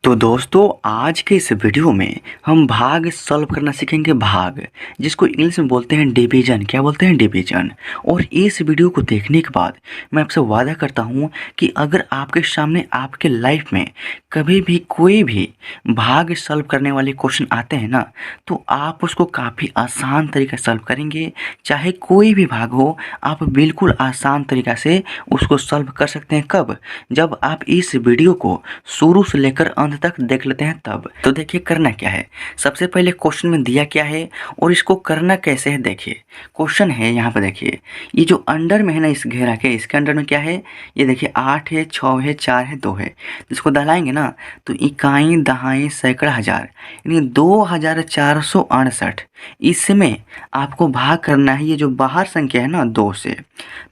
तो दोस्तों आज के इस वीडियो में हम भाग सॉल्व करना सीखेंगे। भाग जिसको इंग्लिश में बोलते हैं डिवीजन। क्या बोलते हैं? डिवीजन। और इस वीडियो को देखने के बाद मैं आपसे वादा करता हूँ कि अगर आपके सामने आपके लाइफ में कभी भी कोई भी भाग सॉल्व करने वाले क्वेश्चन आते हैं ना, तो आप उसको काफ़ी आसान तरीके से सॉल्व करेंगे। चाहे कोई भी भाग हो, आप बिल्कुल आसान तरीक़ा से उसको सॉल्व कर सकते हैं। कब? जब आप इस वीडियो को शुरू से लेकर अंत तक देख लेते हैं तब। तो देखिए करना क्या है। सबसे पहले क्वेश्चन में दिया क्या है और इसको करना कैसे है। देखिए क्वेश्चन है, यहाँ पर देखिए ये जो अंडर में है ना, इस घेरा के इसके अंडर में क्या है, ये देखिए 8 है, 6 है, 4 है, 2 है। इसको दहलाएंगे ना तो इकाई दहाई सैकड़ा हजार यानी 2468। इसमें आपको भाग करना है ये जो बाहर संख्या है ना 2 से,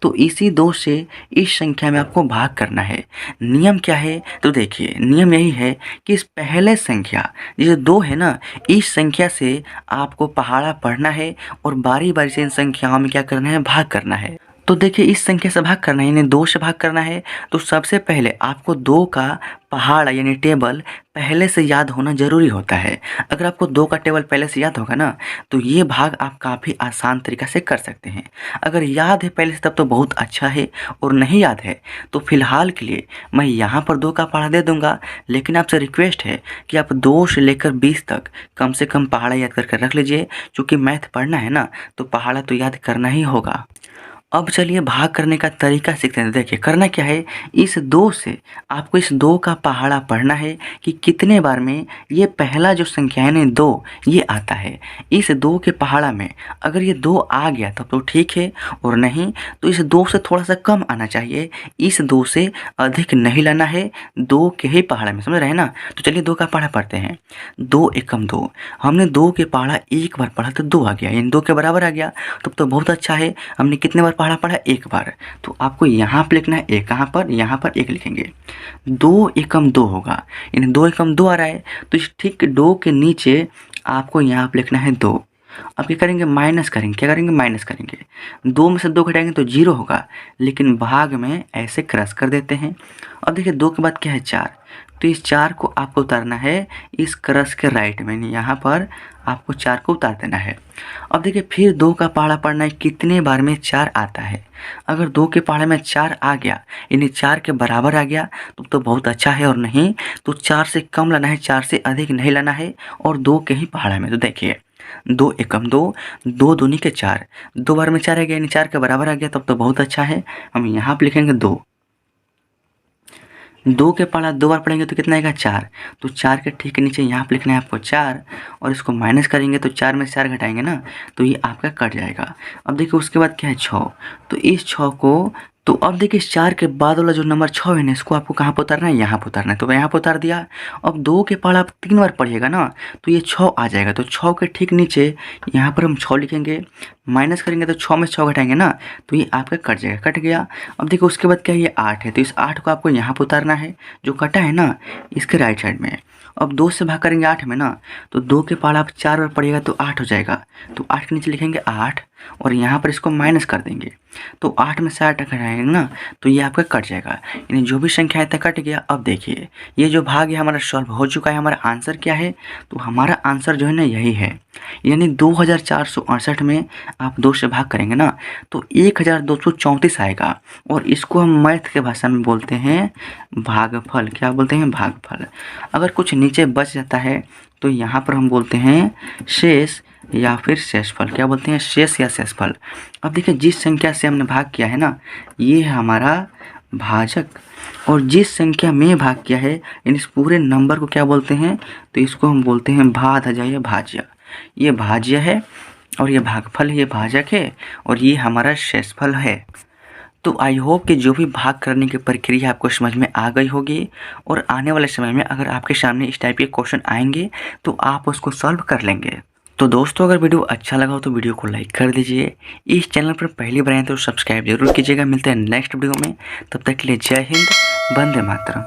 तो इसी 2 से इस संख्या में आपको भाग करना है। नियम क्या है? तो देखिए नियम यही है कि इस पहले संख्या जैसे 2 है ना, इस संख्या से आपको पहाड़ा पढ़ना है और बारी बारी से इन संख्याओं में क्या करना है, भाग करना है। तो देखिए इस संख्या से भाग करना है यानी 2 से भाग करना है। तो सबसे पहले आपको 2 का पहाड़ा यानी टेबल पहले से याद होना ज़रूरी होता है। अगर आपको 2 का टेबल पहले से याद होगा ना, तो ये भाग आप काफ़ी आसान तरीक़ा से कर सकते हैं। अगर याद है पहले से तब तो बहुत अच्छा है, और नहीं याद है तो फ़िलहाल के लिए मैं यहाँ पर 2 का पहाड़ा दे दूँगा। लेकिन आपसे रिक्वेस्ट है कि आप 2 से लेकर 20 तक कम से कम पहाड़ा याद करके रख लीजिए। चूँकि मैथ पढ़ना है ना, तो पहाड़ा तो याद करना ही होगा। अब चलिए भाग करने का तरीका सीखते हैं। देखिए करना क्या है, इस 2 से आपको इस 2 का पहाड़ा पढ़ना है कि कितने बार में ये पहला जो संख्या है ना 2 ये आता है। इस 2 के पहाड़ा में अगर ये 2 आ गया तब तो ठीक है, और नहीं तो इस 2 से थोड़ा सा कम आना चाहिए। इस 2 से अधिक नहीं लाना है, 2 के ही पहाड़ा में, समझ रहे हैं ना। तो चलिए 2 का पहाड़ा पढ़ते हैं। 2 एकम 2, हमने 2 के पहाड़ा एक बार पढ़ा तो 2 आ गया यानी 2 के बराबर आ गया। तब तो बहुत अच्छा है। हमने कितने बार पहाड़ा पढ़ा? एक बार। तो आपको यहाँ पर लिखना है एक, कहाँ पर? यहाँ पर एक लिखेंगे। 2 एकम 2 होगा यानी 2 एकम 2 आ रहा है, तो इस ठीक 2 के नीचे आपको यहाँ पर लिखना है 2। अब क्या करेंगे? माइनस करेंगे। क्या करेंगे? माइनस करेंगे। 2 में से 2 घटाएंगे तो 0 होगा, लेकिन भाग में ऐसे क्रॉस कर देते हैं। अब देखिए 2 के बाद क्या है? 4। तो इस 4 को आपको उतारना है इस क्रॉस के राइट में, यहाँ पर आपको 4 को उतार देना है। अब देखिए फिर 2 का पहाड़ा पढ़ना है कितने बार में 4 आता है। अगर 2 के पहाड़े में 4 आ गया यानी 4 के बराबर आ गया तो बहुत अच्छा है, और नहीं तो 4 से कम लाना है, 4 से अधिक नहीं लाना है, और 2 के ही पहाड़ा में। तो देखिए 2 एकम 2, 2 दूनी के 4, 2 बार में 4 आ गया यानी 4 के बराबर आ गया, तब तो बहुत अच्छा है। हम यहाँ पर लिखेंगे 2। 2 के पहाड़ा 2 बार पढ़ेंगे तो कितना आएगा? 4। तो 4 के ठीक नीचे यहाँ पे लिखना है आपको 4, और इसको माइनस करेंगे तो 4 में से 4 घटाएंगे ना तो ये आपका कट जाएगा। अब देखिए उसके बाद क्या है? 6। तो इस 6 को, तो अब देखिए इस 4 के बाद वाला जो नंबर 6 है ना, इसको आपको कहाँ पर उतारना है? यहाँ पर उतारना है। तो मैं यहाँ पर उतार दिया। अब 2 के पहाड़ा आप 3 बार पढ़िएगा ना तो ये 6 आ जाएगा। तो 6 के ठीक नीचे यहाँ पर हम 6 लिखेंगे, माइनस करेंगे तो 6 में से 6 घटाएंगे ना तो ये आपका कट जाएगा। कट गया। अब देखिए उसके बाद क्या है? ये 8 है, तो इस 8 को आपको यहाँ पर उतारना है, जो कटा है ना इसके राइट साइड में। अब 2 से भाग करेंगे 8 में ना, तो 2 के पहाड़ा आप 4 बार पढ़िएगा तो 8 हो जाएगा। तो 8 के नीचे लिखेंगे 8, और यहाँ पर इसको माइनस कर देंगे। तो 8 में से 8 घटाएंगे ना तो ये आपका कट जाएगा, यानी जो भी संख्या है तक कट गया। अब देखिए ये जो भाग है हमारा सॉल्व हो चुका है। हमारा आंसर क्या है? तो हमारा आंसर जो है ना यही है, यानी 2468 में आप 2 से भाग करेंगे ना तो 1234 आएगा, और इसको हम मैथ के भाषा में बोलते हैं भागफल। क्या बोलते हैं? भागफल। अगर कुछ नीचे बच जाता है तो यहाँ पर हम बोलते हैं शेष या फिर शेषफल। क्या बोलते हैं? शेष या शेषफल। अब देखिए जिस संख्या से हमने भाग किया है ना, ये है हमारा भाजक, और जिस संख्या में भाग किया है यानी इस पूरे नंबर को क्या बोलते हैं? तो इसको हम बोलते हैं भाज्य या भाज्य। ये भाज्य है और ये भागफल है, ये भाजक है, और ये हमारा शेषफल है। तो आई होप कि जो भी भाग करने की प्रक्रिया आपको समझ में आ गई होगी, और आने वाले समय में अगर आपके सामने इस टाइप के क्वेश्चन आएंगे तो आप उसको सॉल्व कर लेंगे। तो दोस्तों अगर वीडियो अच्छा लगा हो तो वीडियो को लाइक कर दीजिए। इस चैनल पर पहली बार आए तो सब्सक्राइब जरूर कीजिएगा। मिलते हैं नेक्स्ट वीडियो में, तब तक के लिए जय हिंद, वंदे मातरम।